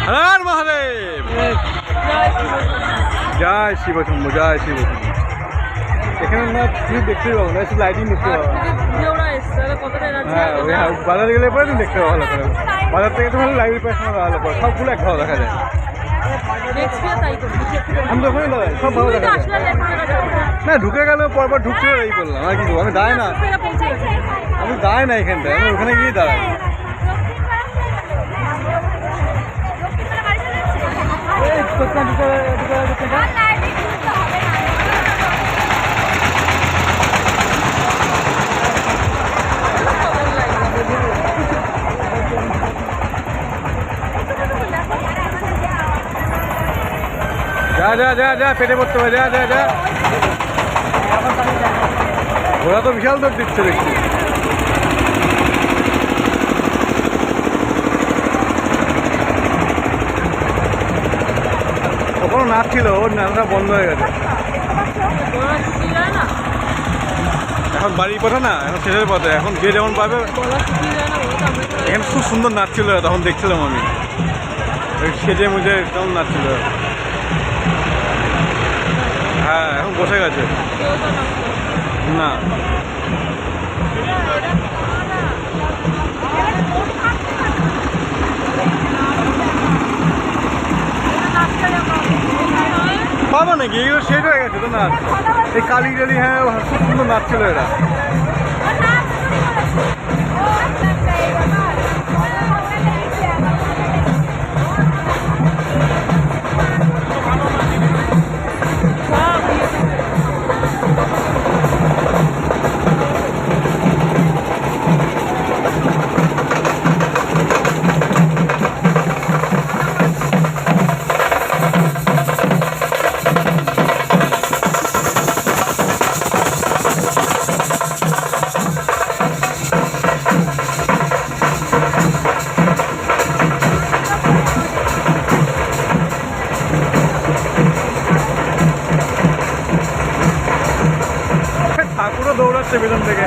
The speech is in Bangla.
হর মহাদেব। জয় শিবশম্ভ, জয় শিবশম্ভ। এখানে না তুমি দেখতে পাবো না, শুধু লাইটিং দেখতে পাবো। হ্যাঁ বাজারে গেলে পরে তুমি দেখতে পাবো ভালো করে। বাজার থেকে তোমার লাইব্রেরি পাস ভালো করে সবগুলো এক ভালো দেখা যায়। আমি তো ওখানে দাঁড়াই, সব ভালো দেখা যায়। না ঢুকে গেল পরপর ঢুকতে এই করলাম আর কি, আমি দাঁড়াই না, আমি দাঁড়াই না এখানটায়, আমি ওখানে গিয়ে দাঁড়াই। যা যা যা যা পেটে পড়তে হবে, যা যা যা। ওরা তো বিশাল দৌড় দিচ্ছে দেখছি। ওখানে নাচ ছিল, ওর নাচটা বন্ধ হয়ে গেছে। এখন বাড়ির পথে না, এখন শেষের পথে, এখন যে যেমন পাবে। এখানে খুব সুন্দর নাচ ছিল, তখন দেখছিলাম আমি, সেজে মুজে কেমন নাচ ছিল। হ্যাঁ এখন বসে গেছে না। পাবো নাকি এগুলো শেষ হয়ে গেছে তো নাচ, এই কালী টালি। হ্যাঁ খুব সুন্দর নাচ ছিল এরা। ঠাকুরও দৌড়াচ্ছে পেছন থেকে।